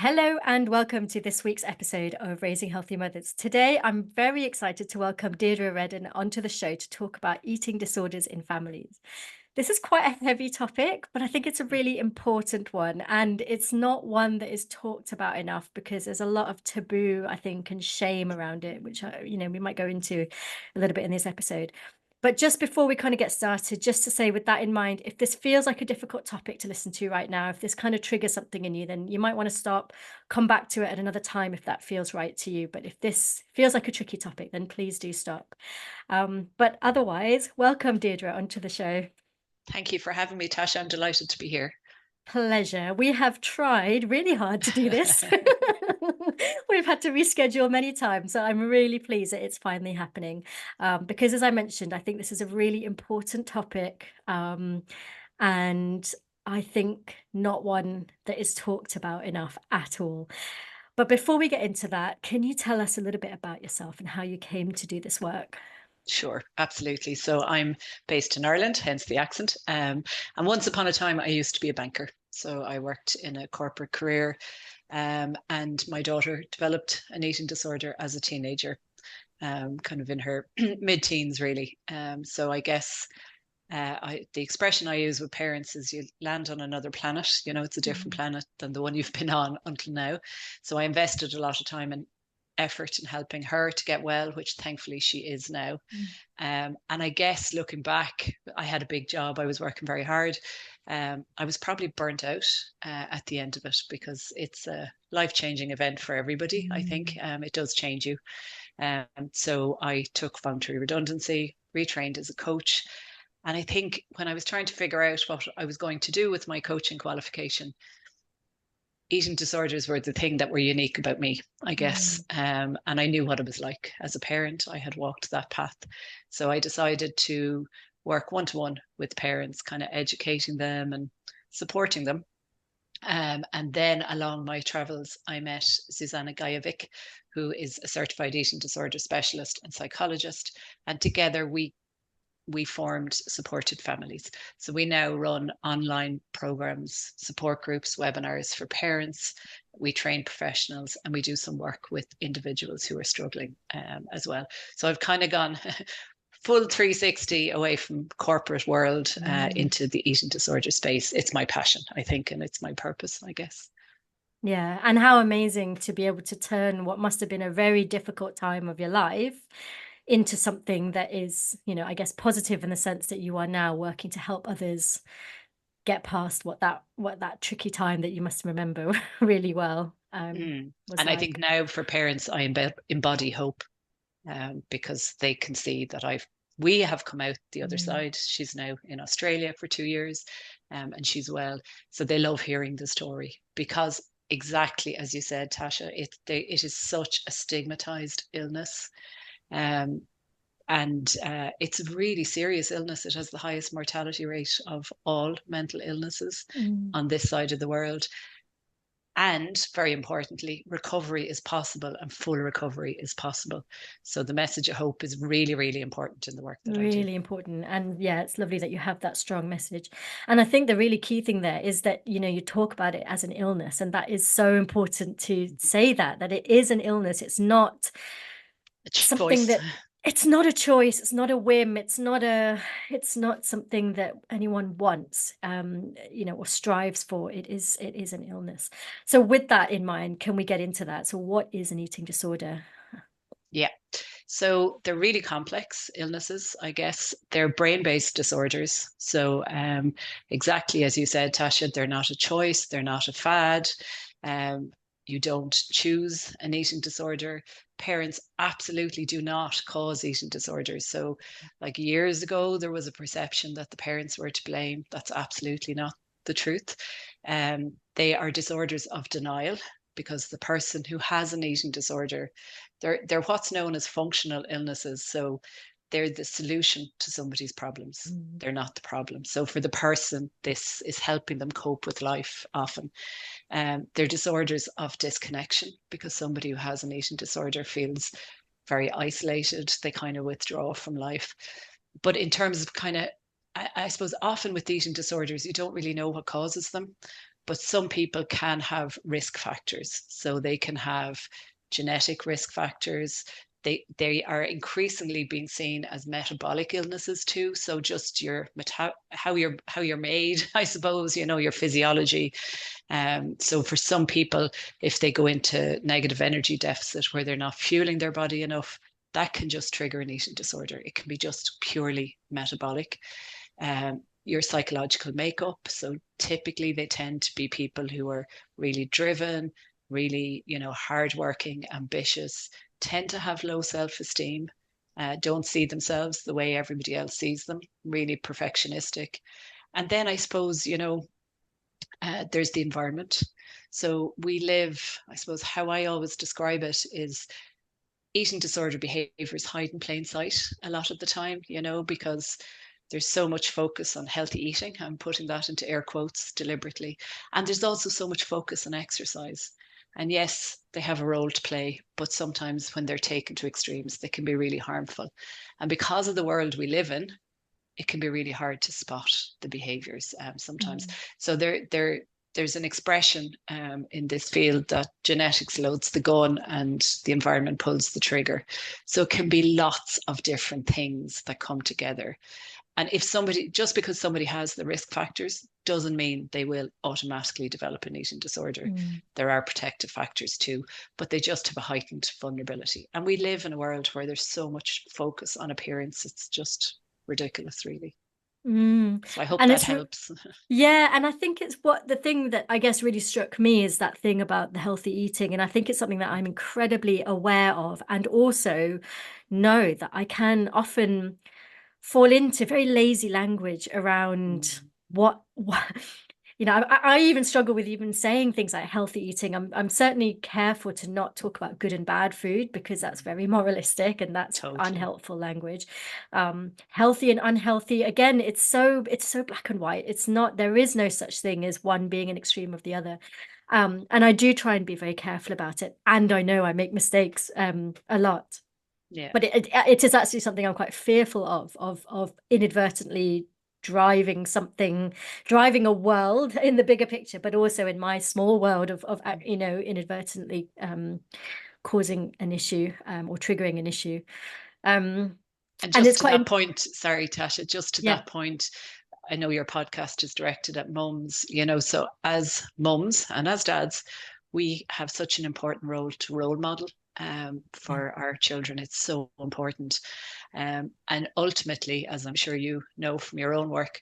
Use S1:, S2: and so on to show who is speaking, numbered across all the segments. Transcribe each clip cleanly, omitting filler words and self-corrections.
S1: Hello and welcome to this week's episode of Raising Healthy Mothers. Today, I'm very excited to welcome Deirdre Reddan onto the show to talk about eating disorders in families. This is quite a heavy topic, but I think it's a really important one. And it's not one that is talked about enough because there's a lot of taboo, I think, and shame around it, which, we might go into a little bit in this episode. But just before we kind of get started, just to say with that in mind, if this feels like a difficult topic to listen to right now, if this kind of triggers something in you, then you might want to stop, come back to it at another time if that feels right to you. But if this feels like a tricky topic, then please do stop. But otherwise, welcome Deirdre onto the show.
S2: Thank you for having me, Tasha. I'm delighted to be here.
S1: Pleasure. We have tried really hard to do this. We've had to reschedule many times, so I'm really pleased that it's finally happening. Because as I mentioned, I think this is a really important topic, and I think not one that is talked about enough at all. But before we get into that, can you tell us a little bit about yourself and how you came to do this work?
S2: Sure, absolutely. So I'm based in Ireland, hence the accent. And once upon a time, I used to be a banker. So I worked in a corporate career, and my daughter developed an eating disorder as a teenager, kind of in her mid-teens, really. So I guess the expression I use with parents is you land on another planet. It's a different
S1: Mm,
S2: planet than the one you've been on until now. So I invested a lot of time and effort in helping her to get well, which thankfully she is now.
S1: mm,
S2: And I guess looking back, I had a big job. I was working very hard. I was probably burnt out at the end of it because it's a life-changing event for everybody. I think
S1: mm,
S2: it does change you. So I took voluntary redundancy, retrained as a coach. And I think when I was trying to figure out what I was going to do with my coaching qualification, eating disorders were the thing that were unique about me, I guess.
S1: mm.
S2: And I knew what it was like as a parent. I had walked that path. So I decided to work one to one with parents, kind of educating them and supporting them. And then along my travels, I met Susanna Gajovic, who is a certified eating disorder specialist and psychologist. And together we formed Supported Families. So we now run online programs, support groups, webinars for parents. We train professionals and we do some work with individuals who are struggling as well. So I've kind of gone full 360 away from corporate world
S1: Mm.
S2: into the eating disorder space. It's my passion, I think, and it's my purpose, I guess.
S1: Yeah, and how amazing to be able to turn what must have been a very difficult time of your life into something that is, I guess positive in the sense that you are now working to help others get past what that tricky time that you must remember really well
S2: Mm.
S1: was
S2: And I think
S1: like.
S2: now for parents, I embody hope because they can see that we have come out the other
S1: Mm,
S2: side. She's now in Australia for 2 years, and she's well. So they love hearing the story because exactly as you said, Tasha, it is such a stigmatized illness. Um, and it's a really serious illness. It has the highest mortality rate of all mental illnesses
S1: mm.
S2: on this side of the world. And very importantly, recovery is possible and full recovery is possible. So the message of hope is really, really important in the work that I do.
S1: Really important. And yeah, it's lovely that you have that strong message. And I think the really key thing there is that, you talk about it as an illness. And that is so important to say that it is an illness. It's not
S2: A
S1: something
S2: choice.
S1: that it's not a choice, it's not a whim, it's not something that anyone wants, or strives for. It is an illness. So with that in mind, can we get into that? So what is an eating disorder?
S2: Yeah. So they're really complex illnesses, I guess. They're brain-based disorders. So exactly as you said, Tasha, they're not a choice, they're not a fad. Um, you don't choose an eating disorder. Parents absolutely do not cause eating disorders. So, like years ago, there was a perception that the parents were to blame. That's absolutely not the truth. They are disorders of denial because the person who has an eating disorder they're what's known as functional illnesses. So they're the solution to somebody's problems.
S1: Mm,
S2: They're not the problem. So for the person, this is helping them cope with life often. They're disorders of disconnection because somebody who has an eating disorder feels very isolated. They kind of withdraw from life. But in terms of kind of, I suppose often with eating disorders, you don't really know what causes them but some people can have risk factors. So they can have genetic risk factors. They are increasingly being seen as metabolic illnesses too. So just how you're made, I suppose, your physiology. So for some people, if they go into negative energy deficit where they're not fueling their body enough, that can just trigger an eating disorder. It can be just purely metabolic. Your psychological makeup. So typically they tend to be people who are really driven, really, hardworking, ambitious, tend to have low self-esteem, don't see themselves the way everybody else sees them, really perfectionistic. And then I suppose, there's the environment. So we live, I suppose how I always describe it is eating disorder behaviors hide in plain sight a lot of the time, because there's so much focus on healthy eating. I'm putting that into air quotes deliberately. And there's also so much focus on exercise. And yes, they have a role to play, but sometimes when they're taken to extremes, they can be really harmful. And because of the world we live in, it can be really hard to spot the behaviors sometimes. So there's an expression in this field that genetics loads the gun and the environment pulls the trigger. So it can be lots of different things that come together. And just because somebody has the risk factors doesn't mean they will automatically develop an eating disorder. There are protective factors too, but they just have a heightened vulnerability. And we live in a world where there's so much focus on appearance. It's just ridiculous, really. So I hope
S1: And
S2: that
S1: it's
S2: helps.
S1: yeah, and I think it's what the thing that I guess really struck me is that thing about the healthy eating, and I think it's something that I'm incredibly aware of, and also know that I can often fall into very lazy language around what I even struggle with even saying things like healthy eating. I'm certainly careful to not talk about good and bad food because that's very moralistic and that's
S2: Totally.
S1: unhelpful language. Healthy and unhealthy, again, it's so black and white. It's not, there is no such thing as one being an extreme of the other. And I do try and be very careful about it. And I know I make mistakes a lot.
S2: Yeah.
S1: But it is actually something I'm quite fearful of inadvertently driving a world in the bigger picture, but also in my small world of inadvertently causing an issue or triggering an issue. Um,
S2: And
S1: and
S2: just
S1: it's
S2: to
S1: quite,
S2: that point, sorry, Tasha, just to
S1: yeah,
S2: that point, I know your podcast is directed at mums, so as mums and as dads, we have such an important role to role model
S1: yeah.
S2: for our children. It's so important. And ultimately, as I'm sure you know from your own work,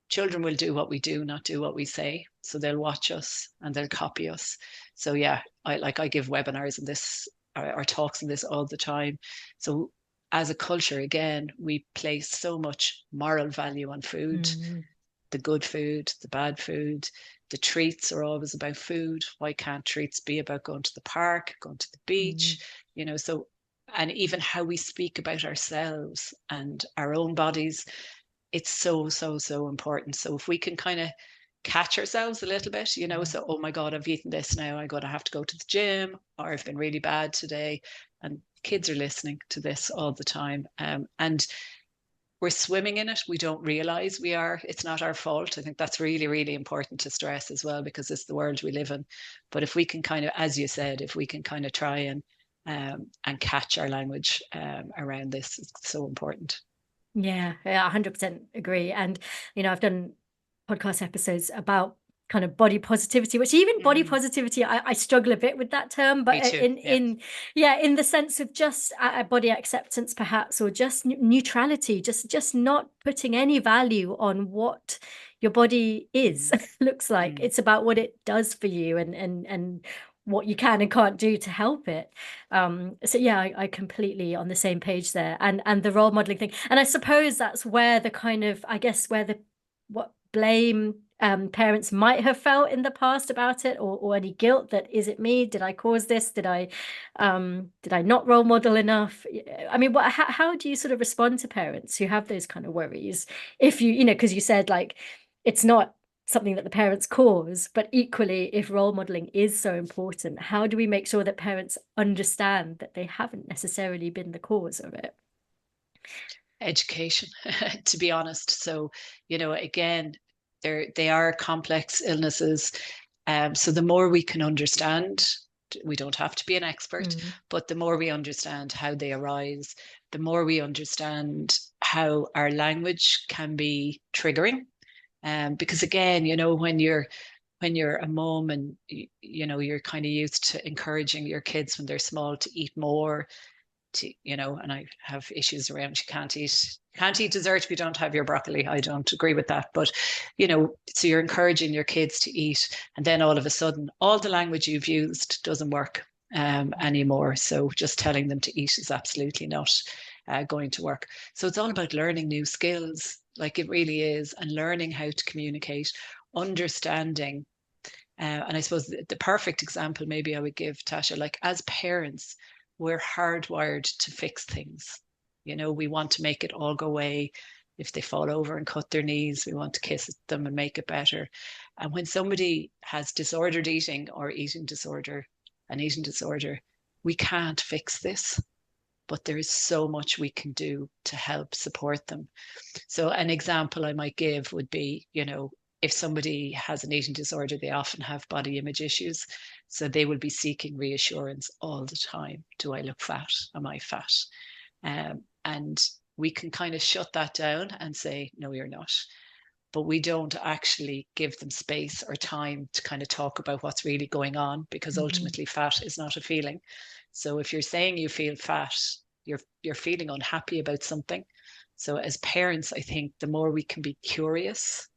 S2: children will do what we do, not do what we say. So they'll watch us and they'll copy us. So yeah, I give webinars and this or talks on this all the time. So as a culture, again, we place so much moral value on food,
S1: Mm,
S2: the good food, the bad food. The treats are always about food. Why can't treats be about going to the park, going to the
S1: mm,
S2: beach? So and even how we speak about ourselves and our own bodies, it's so, so, so important. So if we can kind of catch ourselves a little bit,
S1: yeah.
S2: so, oh my God, I've eaten this now. I'm going to have to go to the gym, or I've been really bad today. And kids are listening to this all the time. And we're swimming in it. We don't realize we are. It's not our fault. I think that's really, really important to stress as well, because it's the world we live in. But if we can kind of, as you said, if we can kind of try and catch our language around this, it's so important.
S1: Yeah, 100% agree. And, I've done podcast episodes about kind of body positivity, which even body
S2: Mm,
S1: positivity, I struggle a bit with that term, but
S2: me too.
S1: in
S2: Yeah.
S1: yeah, in the sense of just body acceptance, perhaps, or just neutrality, just not putting any value on what your body is
S2: Mm,
S1: looks like.
S2: mm.
S1: It's about what it does for you and what you can and can't do to help it. So yeah, I completely on the same page there. And the role modeling thing. And I suppose that's where the kind of, I guess, where the what blame parents might have felt in the past about it, or any guilt that, is it me? Did I cause this? Did I not role model enough? I mean, how do you sort of respond to parents who have those kind of worries? If because you said like it's not something that the parents cause, but equally, if role modeling is so important, how do we make sure that parents understand that they haven't necessarily been the cause of it?
S2: Education, to be honest. So, again, they are complex illnesses. So the more we can understand, we don't have to be an expert,
S1: Mm.
S2: but the more we understand how they arise, the more we understand how our language can be triggering. Because again, when you're a mom and you're kind of used to encouraging your kids when they're small to eat more, and I have issues around you can't eat dessert if you don't have your broccoli. I don't agree with that. But, so you're encouraging your kids to eat. And then all of a sudden, all the language you've used doesn't work anymore. So just telling them to eat is absolutely not going to work. So it's all about learning new skills, like it really is, and learning how to communicate, understanding. And I suppose the perfect example maybe I would give, Tasha, like as parents, we're hardwired to fix things. We want to make it all go away. If they fall over and cut their knees, we want to kiss them and make it better. And when somebody has disordered eating or an eating disorder, we can't fix this, but there is so much we can do to help support them. So an example I might give would be, if somebody has an eating disorder, they often have body image issues. So they will be seeking reassurance all the time. Do I look fat? Am I fat? And we can kind of shut that down and say, no, you're not. But we don't actually give them space or time to kind of talk about what's really going on, because
S1: Mhm.
S2: ultimately fat is not a feeling. So if you're saying you feel fat, you're feeling unhappy about something. So as parents, I think the more we can be curious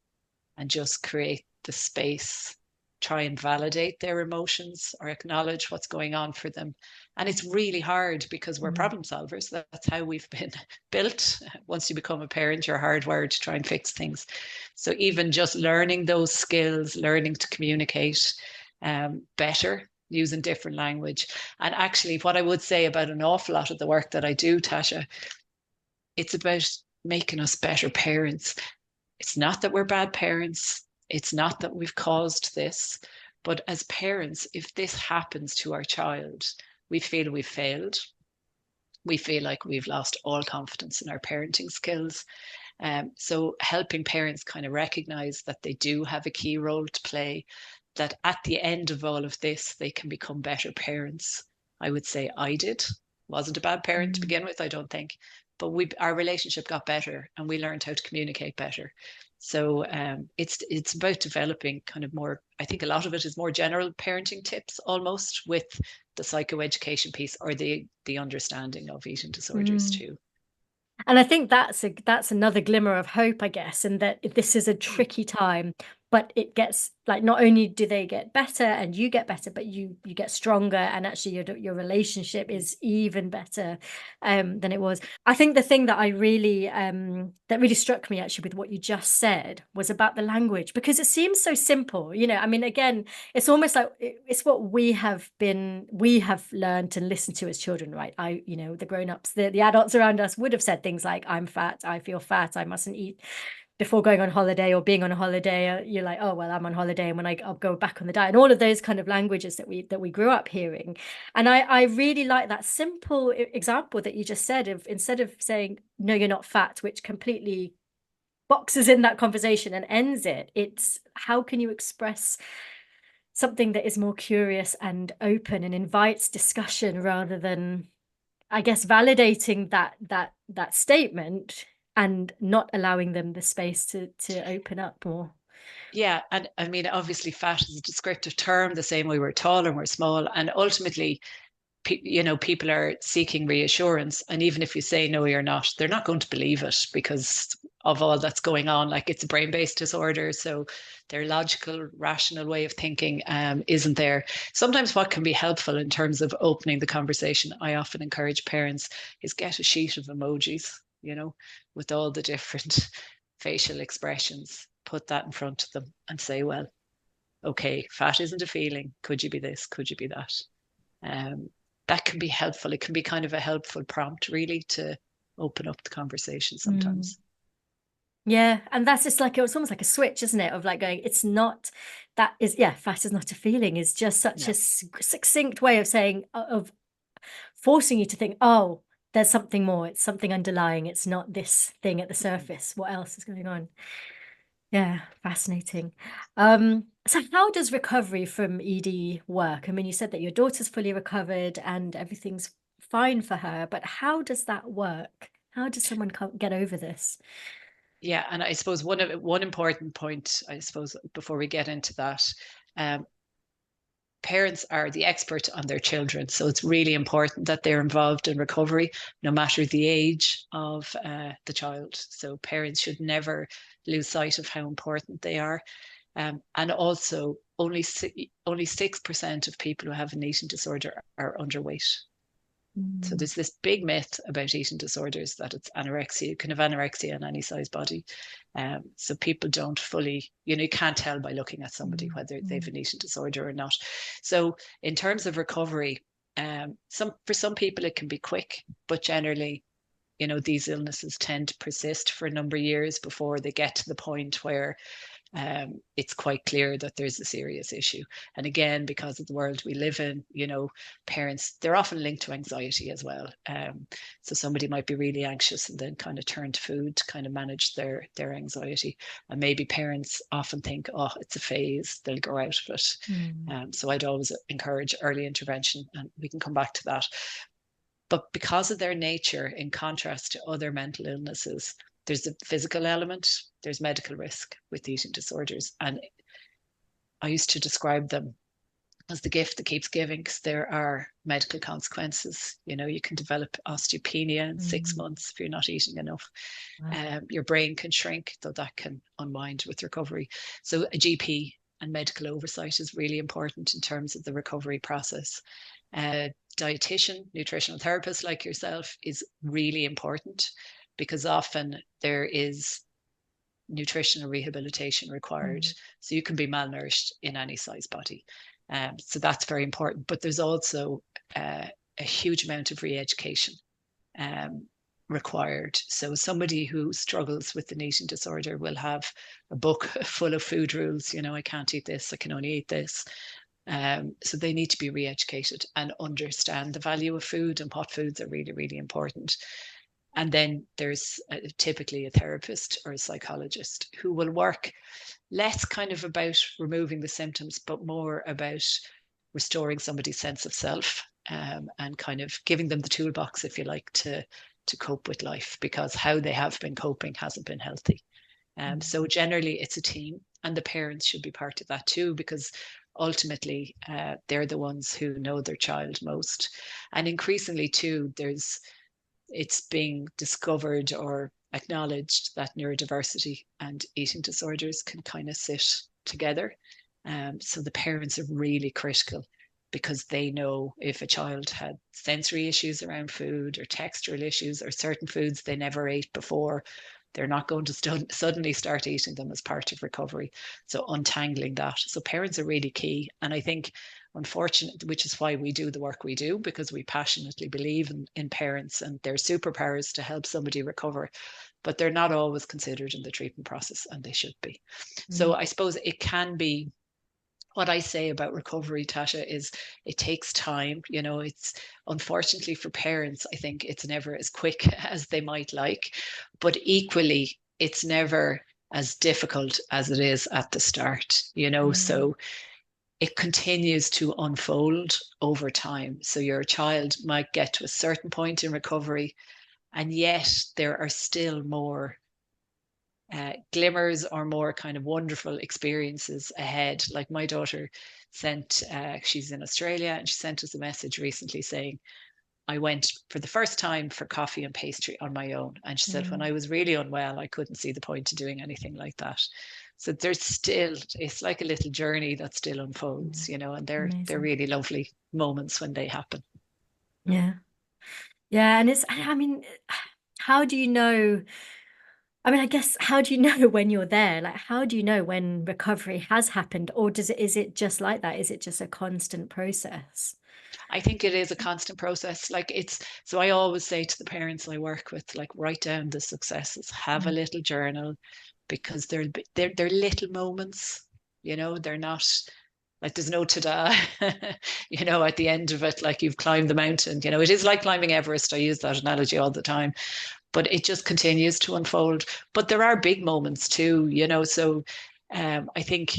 S2: and just create the space, try and validate their emotions or acknowledge what's going on for them. And it's really hard because we're
S1: Mm.
S2: problem solvers. That's how we've been built. Once you become a parent, you're hardwired to try and fix things. So even just learning those skills, learning to communicate better, using different language. And actually, what I would say about an awful lot of the work that I do, Tasha, it's about making us better parents. It's not that we're bad parents. It's not that we've caused this. But as parents, if this happens to our child, we feel we've failed. We feel like we've lost all confidence in our parenting skills. So helping parents kind of recognize that they do have a key role to play, that at the end of all of this, they can become better parents. I would say I did. Wasn't a bad parent to
S1: Mm.
S2: begin with, I don't think. But our relationship got better and we learned how to communicate better. So it's about developing kind of more, I think a lot of it is more general parenting tips almost, with the psychoeducation piece or the understanding of eating disorders
S1: Mm.
S2: too.
S1: And I think that's another glimmer of hope, I guess, and that this is a
S2: Mm.
S1: tricky time, but it gets like not only do they get better and you get better, but you get stronger, and actually your relationship is even better than it was. I think the thing that I really that really struck me actually with what you just said was about the language, because it seems so simple. I mean, again, it's almost like it's what we have learned and listened to as children, right? The grown-ups, the adults around us would have said things like, I'm fat, I feel fat, I mustn't eat before going on holiday or being on a holiday. You're like, oh well, I'm on holiday, and when I'll go back on the diet, and all of those kind of languages that we grew up hearing. And I really like that simple example that you just said, of instead of saying no, you're not fat, which completely boxes in that conversation and ends it, it's how can you express something that is more curious and open and invites discussion, rather than, I guess, validating that statement and not allowing them the space to open up more.
S2: Yeah, and I mean, obviously, fat is a descriptive term, the same way we're tall and we're small, and ultimately, people are seeking reassurance. And even if you say no, you're not, they're not going to believe it because of all that's going on. Like, it's a brain-based disorder, so their logical, rational way of thinking isn't there. Sometimes what can be helpful in terms of opening the conversation, I often encourage parents, is get a sheet of emojis, with all the different facial expressions. Put that in front of them and say, well, okay, fat isn't a feeling. Could you be this? Could you be that? Um, that can be helpful. It can be kind of a helpful prompt, really, to open up the conversation
S1: Mm.
S2: sometimes.
S1: Yeah, and that's just like, it's almost like a switch, isn't it? Of like going, it's not, that is, yeah, fat is not a feeling, is just such a
S2: No.
S1: succinct way of saying, of forcing you to think, oh, there's something more, it's something underlying, it's not this thing at the
S2: Mm-hmm.
S1: surface. What else is going on? Yeah, fascinating. So how does recovery from ED work? I mean, you said that your daughter's fully recovered and everything's fine for her, but how does that work? How does someone get over this?
S2: Yeah, and I suppose one important point, I suppose, before we get into that, um, parents are the expert on their children, so it's really important that they're involved in recovery, no matter the age of the child. So parents should never lose sight of how important they are. And also, only 6% of people who have an eating disorder are underweight. So
S1: Mm,
S2: there's this big myth about eating disorders that it's anorexia. You can have anorexia in any size body. So people don't fully, you can't tell by looking at somebody
S1: mm,
S2: whether they've
S1: mm,
S2: an eating disorder or not. So in terms of recovery, for some people it can be quick, but generally, these illnesses tend to persist for a number of years before they get to the point where it's quite clear that there's a serious issue. And again, because of the world we live in, parents, they're often linked to anxiety as well. So somebody might be really anxious and then kind of turn to food to kind of manage their anxiety. And maybe parents often think, oh, it's a phase, they'll grow out of it.
S1: mm,
S2: So I'd always encourage early intervention, and we can come back to that. But because of their nature, in contrast to other mental illnesses, there's a physical element, there's medical risk with eating disorders. And I used to describe them as the gift that keeps giving, because there are medical consequences. You can develop osteopenia in six
S1: mm.
S2: months if you're not eating enough.
S1: Wow.
S2: Your brain can shrink, though that can unwind with recovery. So a GP and medical oversight is really important in terms of the recovery process. Dietitian, nutritional therapist like yourself is really important, because often there is nutritional rehabilitation required.
S1: Mm,
S2: So you can be malnourished in any size body. So that's very important. But there's also a huge amount of re-education um, required. So somebody who struggles with an eating disorder will have a book full of food rules. I can't eat this, I can only eat this. So they need to be re-educated and understand the value of food and what foods are really, really important. And then there's typically a therapist or a psychologist who will work less kind of about removing the symptoms, but more about restoring somebody's sense of self, and kind of giving them the toolbox, if you like, to cope with life, because how they have been coping hasn't been healthy.
S1: mm,
S2: So generally, it's a team, and the parents should be part of that too, because ultimately they're the ones who know their child most. And increasingly too, it's being discovered or acknowledged that neurodiversity and eating disorders can kind of sit together. So the parents are really critical, because they know if a child had sensory issues around food or textural issues or certain foods they never ate before, they're not going to suddenly start eating them as part of recovery. So untangling that. So parents are really key. And I think, unfortunately, which is why we do the work we do, because we passionately believe in parents and their superpowers to help somebody recover, but they're not always considered in the treatment process, and they should be. So
S1: mm,
S2: I suppose it can be, what I say about recovery, Tasha, is it takes time. It's, unfortunately for parents, I think it's never as quick as they might like, but equally, it's never as difficult as it is at the start.
S1: mm,
S2: So it continues to unfold over time. So your child might get to a certain point in recovery, and yet there are still more glimmers or more kind of wonderful experiences ahead. Like my daughter she's in Australia, and she sent us a message recently saying, I went for the first time for coffee and pastry on my own. And she said, when
S1: mm,
S2: I was really unwell, I couldn't see the point of doing anything like that. So it's like a little journey that still
S1: mm.
S2: unfolds, and they're
S1: Amazing.
S2: really lovely moments when they happen.
S1: Yeah. Yeah. And I mean, how do you know? I mean, I guess, how do you know when you're there? Like, how do you know when recovery has happened? Or is it just like that? Is it just a constant process?
S2: I think it is a constant process. Like so I always say to the parents I work with, like, write down the successes, have a
S1: Mm,
S2: little journal, because they're little moments. They're not like, there's no ta-da, at the end of it, like you've climbed the mountain. It is like climbing Everest. I use that analogy all the time. but it just continues to unfold. But there are big moments too, so I think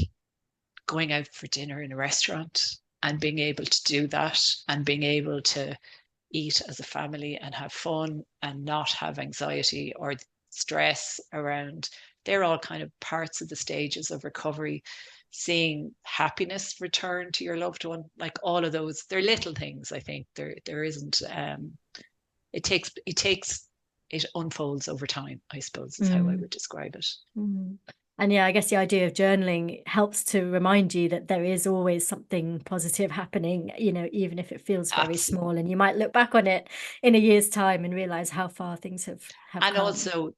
S2: going out for dinner in a restaurant and being able to do that and being able to eat as a family and have fun and not have anxiety or stress around, they're all kind of parts of the stages of recovery. Seeing happiness return to your loved one, like all of those, they're little things. I think there isn't. It unfolds over time, I suppose, is how I
S1: Mm.
S2: would describe it.
S1: Mm. And yeah, I guess the idea of journaling helps to remind you that there is always something positive happening, even if it feels very
S2: Absolutely.
S1: small. And you might look back on it in a year's time and realize how far things have
S2: And
S1: come.
S2: also,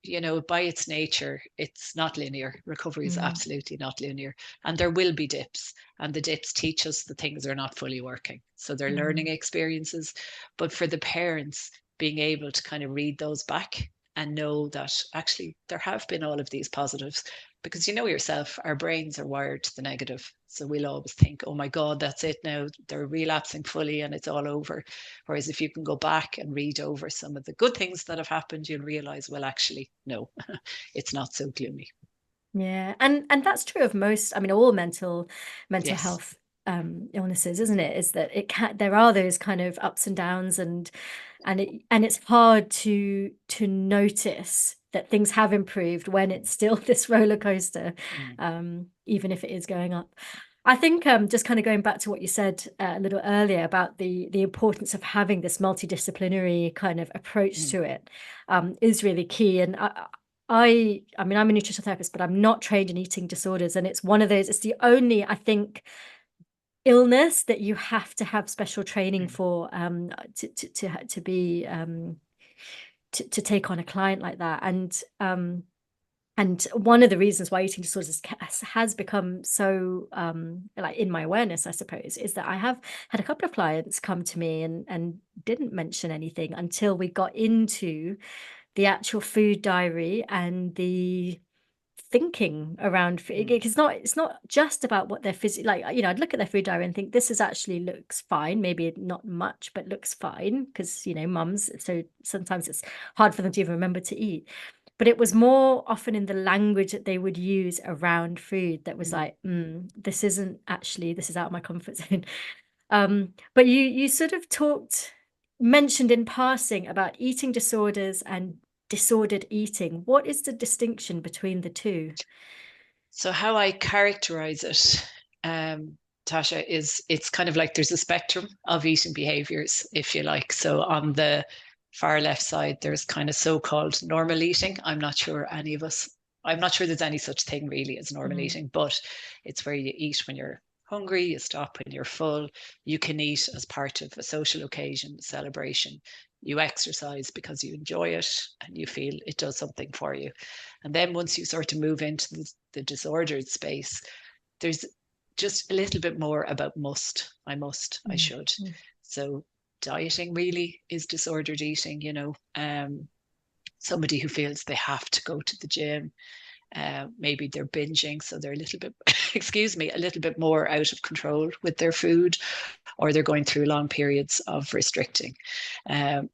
S2: by its nature, it's not linear. Recovery is
S1: Mm.
S2: absolutely not linear. And there will be dips, and the dips teach us that things are not fully working. So they're learning
S1: Mm.
S2: experiences. But for the parents, being able to kind of read those back and know that actually there have been all of these positives, because yourself, our brains are wired to the negative. So we'll always think, oh my God, that's it now. They're relapsing fully and it's all over. Whereas if you can go back and read over some of the good things that have happened, you'll realize, well, actually, no, it's not so gloomy.
S1: Yeah, and that's true of most, I mean, all mental
S2: Yes.
S1: health illnesses, isn't it? Is that there are those kind of ups and downs, and it's hard to notice that things have improved when it's still this roller coaster,
S2: Mm,
S1: even if it is going up. I think just kind of going back to what you said a little earlier about the importance of having this multidisciplinary kind of approach
S2: mm,
S1: to it is really key. And I mean, I'm a nutritional therapist, but I'm not trained in eating disorders, and it's one of those. It's the only, I think, illness that you have to have special training
S2: mm,
S1: for to be to take on a client like that. And one of the reasons why eating disorders has become so like in my awareness, I suppose, is that I have had a couple of clients come to me and didn't mention anything until we got into the actual food diary and the thinking around food.
S2: mm,
S1: It's not just about what they're like, I'd look at their food diary and think this is actually looks fine, maybe not much, but looks fine, because mums, so sometimes it's hard for them to even remember to eat. But it was more often in the language that they would use around food that was
S2: mm.
S1: like, this is out of my comfort zone. But you sort of mentioned in passing about eating disorders and disordered eating. What is the distinction between the two?
S2: So how I characterize it, Tasha, is it's kind of like there's a spectrum of eating behaviors, if you like. So on the far left side, there's kind of so-called normal eating. I'm not sure there's any such thing really as normal
S1: Mhm,
S2: eating, but it's where you eat when you're hungry, you stop when you're full, you can eat as part of a social occasion, celebration. You exercise because you enjoy it and you feel it does something for you. And then once you sort of move into the disordered space, there's just a little bit more about I
S1: mm,
S2: should.
S1: mm,
S2: So dieting really is disordered eating, somebody who feels they have to go to the gym. Maybe they're binging, so they're a little bit, excuse me, a little bit more out of control with their food, or they're going through long periods of restricting.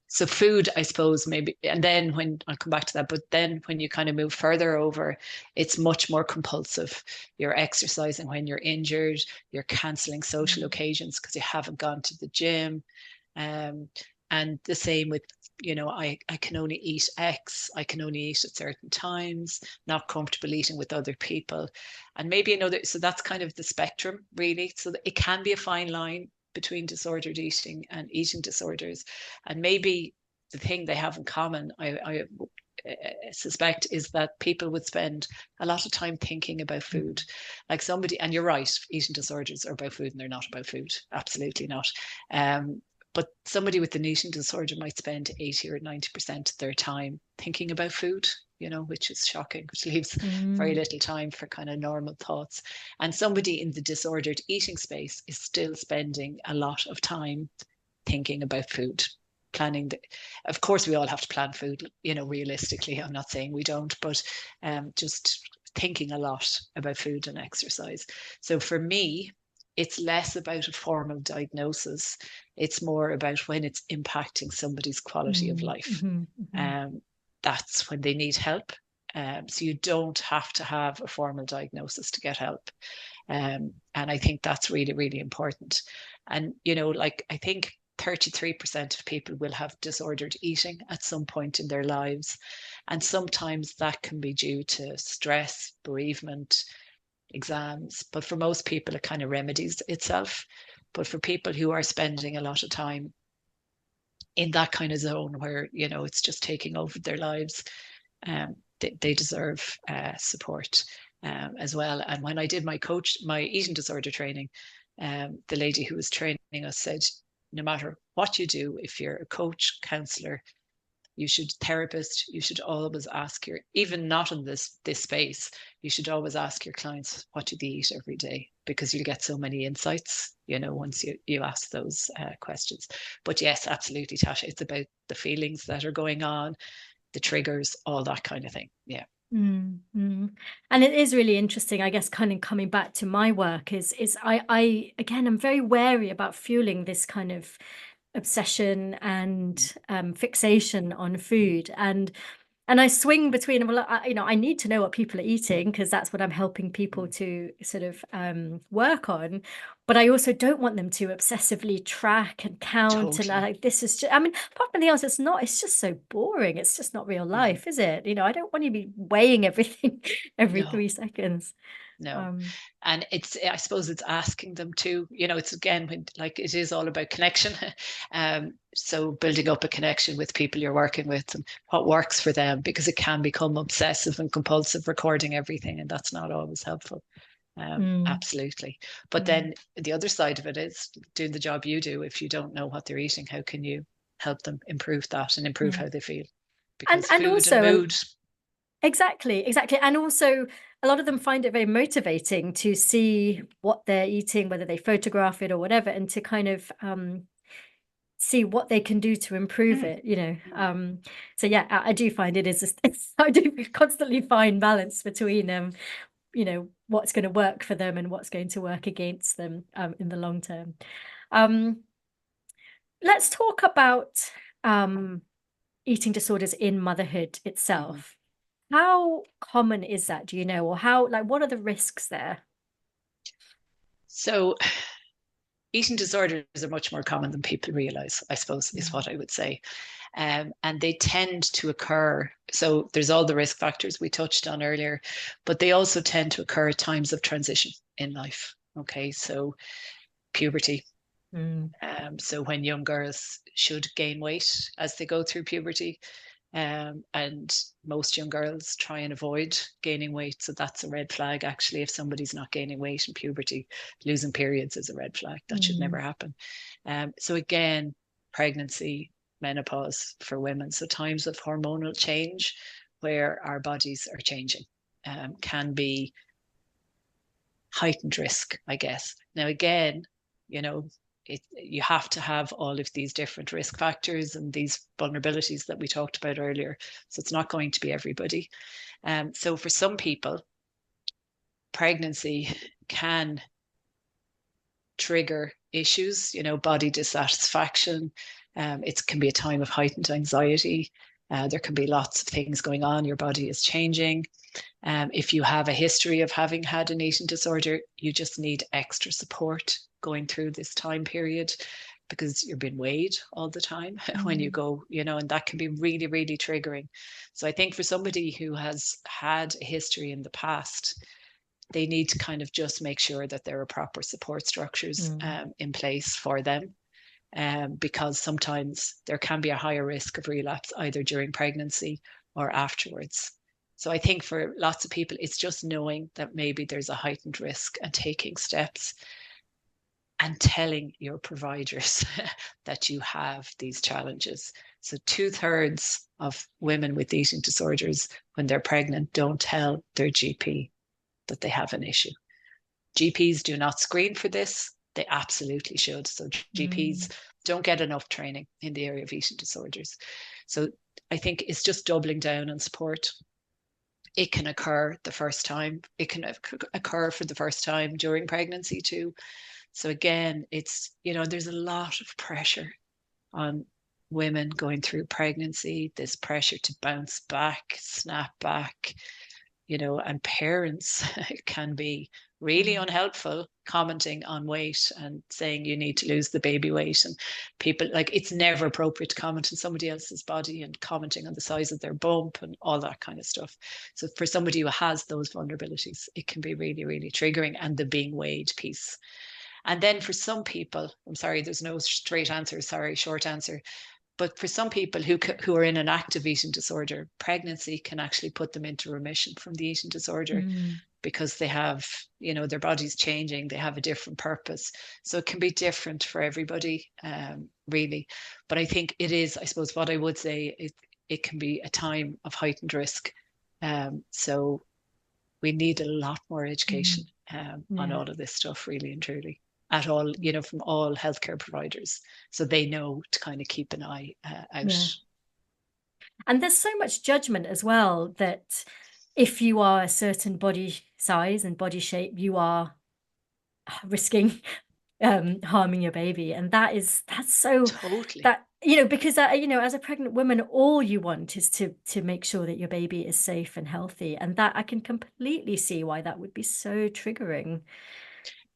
S2: So food, I suppose, maybe, and then when I'll come back to that, but then when you kind of move further over, it's much more compulsive. You're exercising when you're injured, you're canceling social
S1: mm,
S2: occasions because you haven't gone to the gym. Um, and the same with, I can only eat X, I can only eat at certain times, not comfortable eating with other people. And maybe another, so that's kind of the spectrum, really. So it can be a fine line between disordered eating and eating disorders. And maybe the thing they have in common, I suspect, is that people would spend a lot of time thinking about food.
S1: mm,
S2: Like somebody, and you're right, eating disorders are about food and they're not about food. Absolutely not. But somebody with an eating disorder might spend 80 or 90% of their time thinking about food, which is shocking, which leaves very
S1: mm,
S2: little time for kind of normal thoughts. And somebody in the disordered eating space is still spending a lot of time thinking about food, planning of course we all have to plan food, realistically. I'm not saying we don't, but just thinking a lot about food and exercise. So for me, it's less about a formal diagnosis. It's more about when it's impacting somebody's quality of
S1: mm,
S2: life.
S1: mhm, mhm.
S2: Um, that's when they need help. So you don't have to have a formal diagnosis to get help. And I think that's really, really important. And, like I think 33% of people will have disordered eating at some point in their lives. And sometimes that can be due to stress, bereavement, exams. But for most people, it kind of remedies itself. But for people who are spending a lot of time in that kind of zone where, it's just taking over their lives, they deserve support as well. And when I did my eating disorder training, the lady who was training us said, no matter what you do, if you're a coach, counselor, therapist, you should always ask even not in this space, you should always ask your clients, what do they eat every day? Because you'll get so many insights, once you ask those questions. But yes, absolutely, Tasha, it's about the feelings that are going on, the triggers, all that kind of thing. Yeah.
S1: Mm. And it is really interesting, I guess, kind of coming back to my work is I again, I'm very wary about fueling this kind of obsession and fixation on food. And I swing between, well, I need to know what people are eating because that's what I'm helping people to sort of work on. But I also don't want them to obsessively track and count. And I
S2: Totally.
S1: like, this is just, I mean, apart from anything else, it's just so boring. It's just not real
S2: Mm-hmm.
S1: life, is it? I don't want you to be weighing everything every
S2: No,
S1: 3 seconds.
S2: no.
S1: Um,
S2: And I suppose it's asking them to, it's again, when, like, it is all about connection. So building up a connection with people you're working with and what works for them, because it can become obsessive and compulsive, recording everything, and that's not always helpful.
S1: mm,
S2: Absolutely. But
S1: mm.
S2: then the other side of it is doing the job you do. If you don't know what they're eating, how can you help them improve that and improve
S1: Yeah.
S2: how they feel?
S1: And
S2: Because
S1: and
S2: food and
S1: also
S2: mood.
S1: exactly, exactly. And also, a lot of them find it very motivating to see what they're eating, whether they photograph it or whatever, and to kind of see what they can do to improve
S2: Mm,
S1: it.
S2: mm,
S1: So yeah, I do find it is just, I do constantly find balance between what's going to work for them and what's going to work against them in the long term. Um, let's talk about um, eating disorders in motherhood
S2: mhm.
S1: itself. How common is that, do you know? Or what are the risks there?
S2: So eating disorders are much more common than people realize, I suppose, is
S1: Mm,
S2: what I would say. And they tend to occur. So there's all the risk factors we touched on earlier, but they also tend to occur at times of transition in life. Okay, so puberty.
S1: mm,
S2: So when young girls should gain weight as they go through puberty, and most young girls try and avoid gaining weight. So that's a red flag, actually. If somebody's not gaining weight in puberty, losing periods is a red flag. That should never
S1: mm,
S2: happen. So again, pregnancy, menopause for women. So times of hormonal change where our bodies are changing can be heightened risk, I guess. Now, again, you know, you have to have all of these different risk factors and these vulnerabilities that we talked about earlier. So it's not going to be everybody. So for some people, pregnancy can trigger issues, body dissatisfaction. It can be a time of heightened anxiety. There can be lots of things going on. Your body is changing. If you have a history of having had an eating disorder, you just need extra support going through this time period because you're being weighed all the time when you
S1: mm,
S2: go, and that can be really, really triggering. So I think for somebody who has had a history in the past, they need to kind of just make sure that there are proper support structures
S1: mm,
S2: in place for them. Because sometimes there can be a higher risk of relapse either during pregnancy or afterwards. So I think for lots of people, it's just knowing that maybe there's a heightened risk and taking steps and telling your providers that you have these challenges. So 2/3 of women with eating disorders when they're pregnant don't tell their GP that they have an issue. GPs do not screen for this. They absolutely should. So GPs
S1: mm,
S2: don't get enough training in the area of eating disorders. So I think it's just doubling down on support. It can occur the first time. It can occur for the first time during pregnancy too. So again, it's, there's a lot of pressure on women going through pregnancy, this pressure to bounce back, snap back, and parents can be really
S1: Mm.
S2: unhelpful, commenting on weight and saying you need to lose the baby weight. And people, like, it's never appropriate to comment on somebody else's body and commenting on the size of their bump and all that kind of stuff. So for somebody who has those vulnerabilities, it can be really, really triggering, and the being weighed piece. And then for some people, I'm sorry, there's no straight answer, sorry, short answer. But for some people who are in an active eating disorder, pregnancy can actually put them into remission from the eating disorder,
S1: Mm.
S2: because they have, their body's changing, they have a different purpose. So it can be different for everybody, really. But I think it is, I suppose, what I would say, it can be a time of heightened risk. So we need a lot more education
S1: Mm.
S2: on
S1: Yeah.
S2: all of this stuff, really and truly, at all, from all healthcare providers, so they know to kind of keep an eye out.
S1: Yeah. And there's so much judgment as well that if you are a certain body size and body shape, you are risking harming your baby. And that's so
S2: Totally.
S1: that, because as a pregnant woman, all you want is to make sure that your baby is safe and healthy. And that I can completely see why that would be so triggering.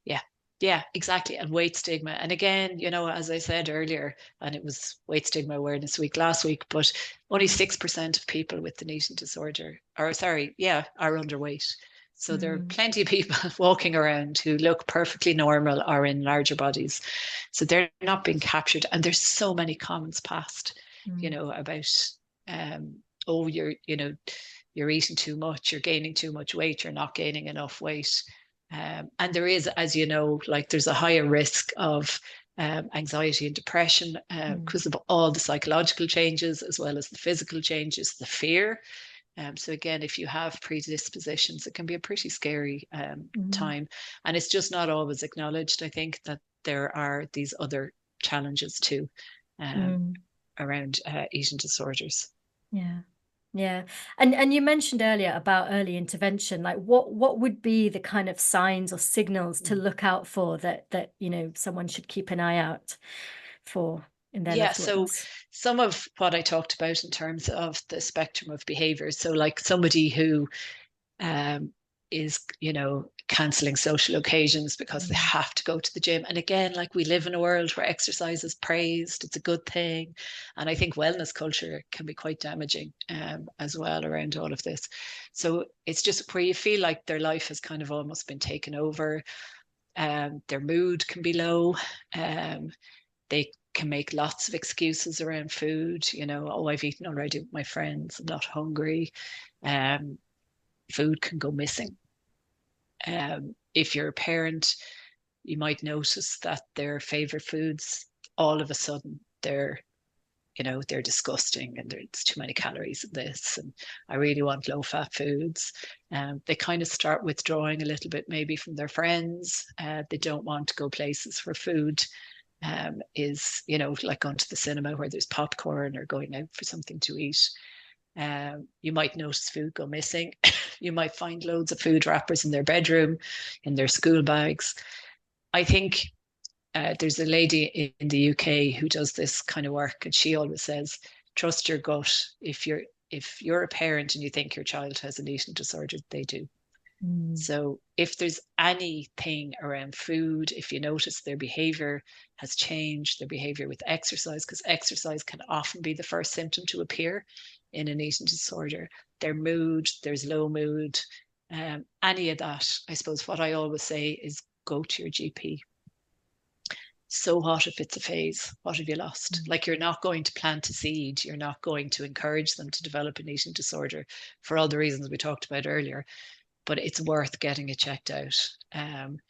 S2: Yeah. Yeah, exactly. And weight stigma. And again, as I said earlier, and it was Weight Stigma Awareness Week last week, but only
S1: Mm.
S2: 6% of people with an eating disorder, or sorry, yeah, are underweight. So there are
S1: Mm.
S2: plenty of people walking around who look perfectly normal or in larger bodies. So they're not being captured. And there's so many comments passed,
S1: Mm.
S2: about, oh, you're eating too much, you're gaining too much weight, you're not gaining enough weight. And there is, as you know, like, there's a higher risk of anxiety and depression
S1: Mm.
S2: because of all the psychological changes as well as the physical changes, the fear. So again, if you have predispositions, it can be a pretty scary
S1: Mm.
S2: time. And it's just not always acknowledged, I think, that there are these other challenges too, um,
S1: Mm.
S2: around eating disorders.
S1: Yeah. Yeah. And you mentioned earlier about early intervention. Like what would be the kind of signs or signals to
S2: Mm.
S1: look out for that, someone should keep an eye out for in their
S2: Yeah,
S1: loved
S2: so
S1: ones?
S2: some of what I talked about in terms of the spectrum of behaviors. So, like, somebody who um, is, canceling social occasions because they
S1: Mm.
S2: have to go to the gym. And again, like, we live in a world where exercise is praised, it's a good thing. And I think wellness culture can be quite damaging as well around all of this. So it's just where you feel like their life has kind of almost been taken over. Their mood can be low. Um, they can make lots of excuses around food. Oh, I've eaten already with my friends, I'm not hungry. Um, Food can go missing. If you're a parent, you might notice that their favorite foods, all of a sudden, they're disgusting, and there's too many calories in this, and I really want low fat foods. They kind of start withdrawing a little bit maybe from their friends. They don't want to go places where food is, like going to the cinema where there's popcorn, or going out for something to eat. You might notice food go missing. You might find loads of food wrappers in their bedroom, in their school bags. I think there's a lady in the UK who does this kind of work, and she always says, "Trust your gut. If you're a parent and you think your child has an eating disorder, they do."
S1: Mm.
S2: So if there's anything around food, if you notice their behavior has changed, their behavior with exercise, because exercise can often be the first symptom to appear in an eating disorder, their mood, there's low mood, any of that, I suppose what I always say is go to your GP. So what if it's a phase? What have you lost?
S1: Mm.
S2: Like, you're not going to plant a seed, you're not going to encourage them to develop an eating disorder for all the reasons we talked about earlier, but it's worth getting it checked out, and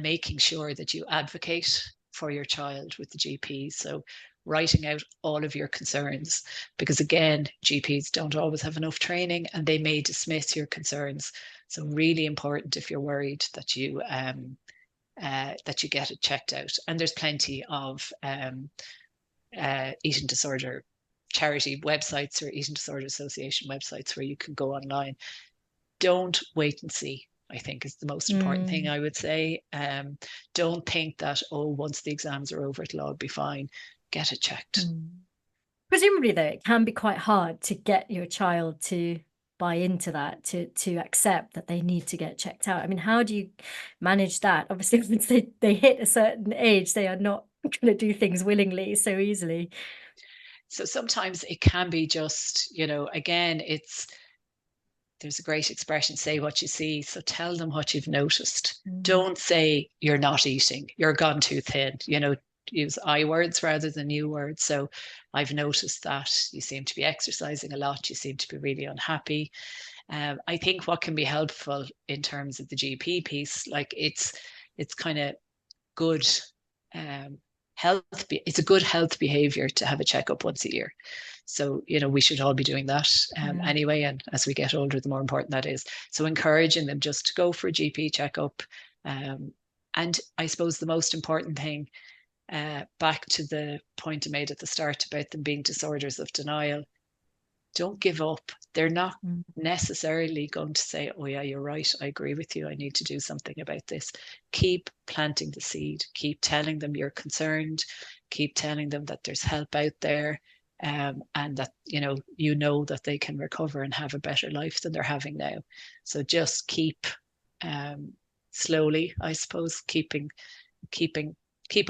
S2: making sure that you advocate for your child with the GP. So writing out all of your concerns, because again, GPs don't always have enough training and they may dismiss your concerns. So really important, if you're worried, that you get it checked out. And there's plenty of eating disorder charity websites or eating disorder association websites where you can go online. Don't wait and see, I think, is the most important thing
S1: Mm.
S2: I would say. Don't think that, oh, once the exams are over, it'll all be fine. Get it checked.
S1: Mm. Presumably, though, it can be quite hard to get your child to buy into that, to accept that they need to get checked out. I mean, how do you manage that? Obviously, once they hit a certain age, they are not gonna do things willingly so easily.
S2: So sometimes it can be just, again, there's a great expression, say what you see. So tell them what you've noticed.
S1: Mm,
S2: Don't say you're not eating, you're gone too thin, use I words rather than you words. So I've noticed that you seem to be exercising a lot, you seem to be really unhappy. I think what can be helpful in terms of the GP piece, like it's kind of good um, it's a good health behavior to have a checkup once a year. So, we should all be doing that
S1: yeah.
S2: anyway. And as we get older, the more important that is. So, encouraging them just to go for a GP checkup. And I suppose the most important thing, back to the point I made at the start about them being disorders of denial, don't give up. They're not
S1: Mm,
S2: necessarily going to say, oh, yeah, you're right. I agree with you. I need to do something about this. Keep planting the seed. Keep telling them you're concerned. Keep telling them that there's help out there, and that, that they can recover and have a better life than they're having now. So just um, slowly, I suppose, keeping, keep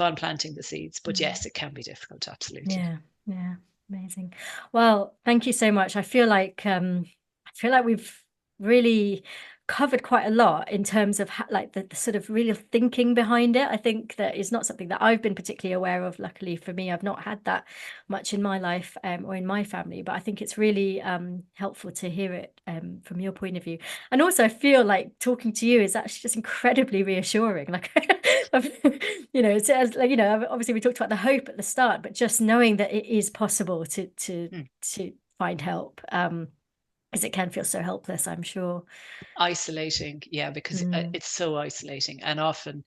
S2: on planting the seeds. But
S1: mm.
S2: yes, it can be difficult. Absolutely.
S1: Yeah, yeah, amazing. Well, thank you so much. I feel like we've really covered quite a lot in terms of like the sort of real thinking behind it. I think that is not something that I've been particularly aware of. Luckily for me, I've not had that much in my life, or in my family, but I think it's really helpful to hear it from your point of view. And also, I feel like talking to you is actually just incredibly reassuring. Like, it's like, obviously we talked about the hope at the start, but just knowing that it is possible
S2: Hmm.
S1: to find help, because it can feel so helpless, I'm sure.
S2: Isolating, yeah, because
S1: Mm,
S2: it's so isolating, and often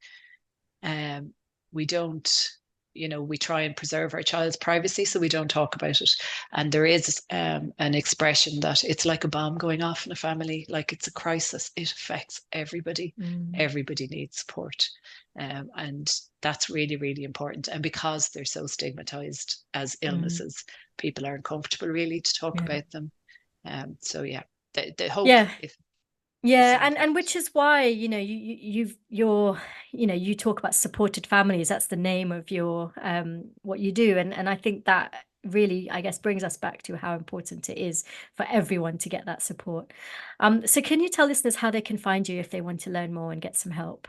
S2: um we don't, we try and preserve our child's privacy, so we don't talk about it. And there is an expression that it's like a bomb going off in a family, like it's a crisis. It affects everybody.
S1: mm,
S2: Everybody needs support, and that's really, really important. And because they're so stigmatized as
S1: mm,
S2: illnesses, people aren't comfortable really to talk
S1: yeah.
S2: about them. So yeah, the hope
S1: Yeah.
S2: is
S1: Yeah,
S2: so
S1: and
S2: important.
S1: which is why, you talk about supported families. That's the name of your what you do, and I think that really, I guess, brings us back to how important it is for everyone to get that support. So can you tell listeners how they can find you if they want to learn more and get some help?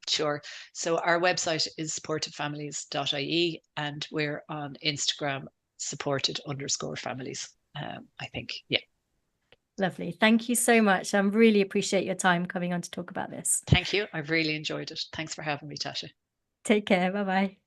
S2: Sure. So our website is supportedfamilies.ie, and we're on Instagram, supported_families. I think. Yeah.
S1: Lovely. Thank you so much. I really appreciate your time coming on to talk about this.
S2: Thank you. I've really enjoyed it. Thanks for having me, Tasha.
S1: Take care. Bye bye.